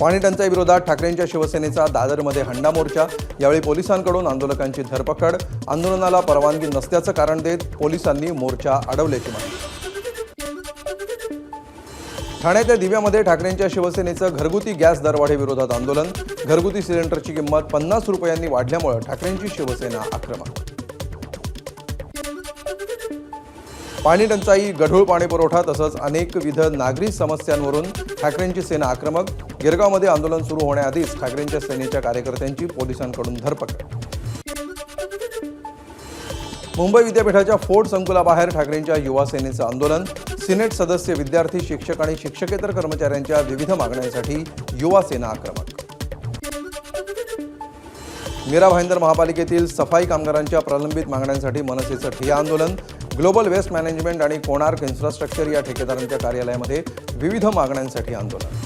पाणी टंचाई विरोधात ठाकरेंच्या शिवसेनेचा दादरमध्ये हंडा मोर्चा। यावेळी पोलिसांकडून आंदोलकांची धरपकड। आंदोलनाला परवानगी नसल्याचं कारण देत पोलिसांनी मोर्चा अडवल्याची माहिती। ठाण्याच्या दिव्यामध्ये ठाकरेंच्या शिवसेनेचं घरगुती गॅस दरवाढी विरोधात आंदोलन। घरगुती सिलेंडरची किंमत 50 रुपयांनी वाढल्यामुळे ठाकरेंची शिवसेना आक्रमक। पाणी टंचाई, गढूळ पाणी पुरवठा तसंच अनेकविध नागरी समस्यांवरून ठाकरेंची सेना आक्रमक। गिरगावमध्ये आंदोलन सुरू होण्याआधीच ठाकरेंच्या सेनेच्या कार्यकर्त्यांची पोलिसांकडून धरपकड। मुंबई विद्यापीठाच्या फोर्ट संकुलाबाहेर ठाकरेंच्या युवा सेनेचं आंदोलन। सिनेट सदस्य, विद्यार्थी, शिक्षक आणि शिक्षकेतर कर्मचाऱ्यांच्या विविध मागण्यांसाठी युवा सेना आक्रमक। मीरा भाईंदर महापालिकेतील सफाई कामगारांच्या प्रलंबित मागण्यांसाठी मनसेचं ठिय्या आंदोलन। ग्लोबल वेस्ट मॅनेजमेंट आणि कोणार्क इन्फ्रास्ट्रक्चर या ठेकेदारांच्या कार्यालयामध्ये विविध मागण्यांसाठी आंदोलन।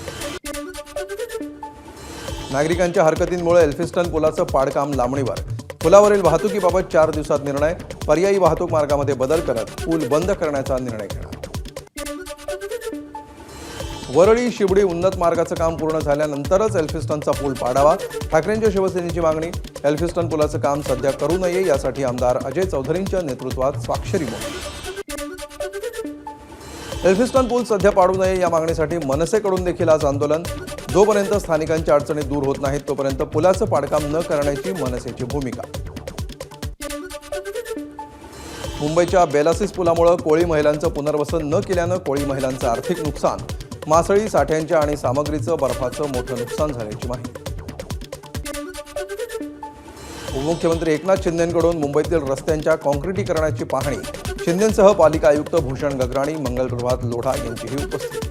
नागरिकांच्या हरकतींमुळे एल्फिस्टन पुलाचं पाडकाम लांबणीवर। पुलावरील वाहतुकीबाबत 4 दिवसात निर्णय। पर्यायी वाहतूक मार्गामध्ये बदल करत पूल बंद करण्याचा निर्णय घेणार। वरळी शिवडी उन्नत मार्गाचं काम पूर्ण झाल्यानंतरच एल्फिस्टनचा पूल पाडावा, ठाकरेंच्या शिवसेनेची मागणी। एल्फिस्टन पुलाचं काम सध्या करू नये यासाठी आमदार अजय चौधरींच्या नेतृत्वात स्वाक्षरी मोहीम। एल्फिस्टन पूल सध्या पाडू नये या मागणीसाठी मनसेकडून देखील आज आंदोलन। जोपर्यंत स्थानिकांच्या अडचणी दूर होत नाहीत तोपर्यंत पुलाचं पाडकाम न करण्याची मनसेची भूमिका। मुंबईच्या बेलासिस पुलामुळे कोळी महिलांचं पुनर्वसन न केल्यानं कोळी महिलांचं आर्थिक नुकसान। मासळी, साठ्यांच्या आणि सामग्रीचं बर्फाचं मोठं नुकसान झाल्याची माहिती। उपमुख्यमंत्री एकनाथ शिंदेंकडून मुंबईतील रस्त्यांच्या काँक्रिटीकरणाची पाहणी। शिंदेंसह पालिका आयुक्त भूषण गगराणी, मंगलप्रभात लोढा यांचीही उपस्थिती।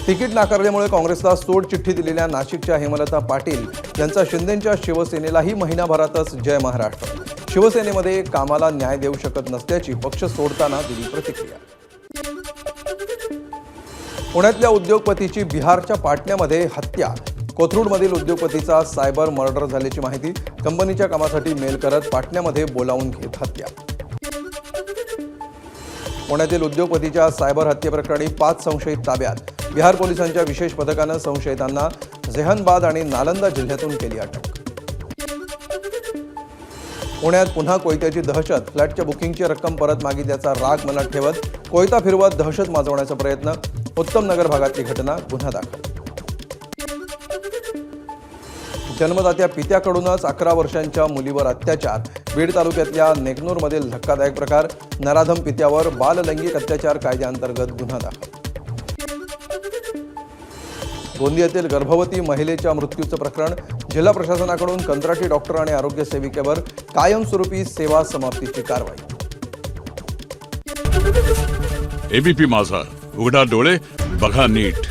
तिकीट नाकारल्यामुळे काँग्रेसला सोड चिठ्ठी दिलेल्या नाशिकच्या हेमलता पाटील यांचा शिंदेंच्या शिवसेनेलाही महिनाभरातच जय महाराष्ट्र। शिवसेनेमध्ये कामाला न्याय देऊ शकत नसल्याची पक्ष सोडताना दिली प्रतिक्रिया। पुण्यातल्या उद्योगपतीची बिहारच्या पाटण्यामध्ये हत्या। कोथरूडमधील उद्योगपतीचा सायबर मर्डर झाल्याची माहिती। कंपनीच्या कामासाठी मेल करत पाटण्यामध्ये बोलावून घेत हत्या। पुण्यातील उद्योगपतीच्या सायबर हत्येप्रकरणी 5 संशयित ताब्यात। बिहार पोलिसांच्या विशेष पथकानं संशयितांना जेहनबाद आणि नालंदा जिल्ह्यातून केली अटक। पुण्यात पुन्हा कोयत्याची दहशत। फ्लॅटच्या बुकिंगची रक्कम परत मागितल्याचा राग मनात ठेवत कोयता फिरवत दहशत माजवण्याचा प्रयत्न। उत्तम नगर भागातली घटना, गुन्हा दाखल। जन्मदात्या पित्याकडूनच 11 वर्षांच्या मुलीवर अत्याचार। बीड तालुक्यातल्या नेकनूरमधील धक्कादायक प्रकार। नराधम पित्यावर बाललैंगिक अत्याचार कायद्याअंतर्गत गुन्हा दाखल। गोंदियातील गर्भवती महिलेच्या मृत्यूचं प्रकरण। जिल्हा प्रशासनाकडून कंत्राटी डॉक्टर आणि आरोग्य सेविकेवर कायमस्वरूपी सेवा समाप्तीची कारवाई। एबीपी माझा, उघडा डोळे बघा नीट।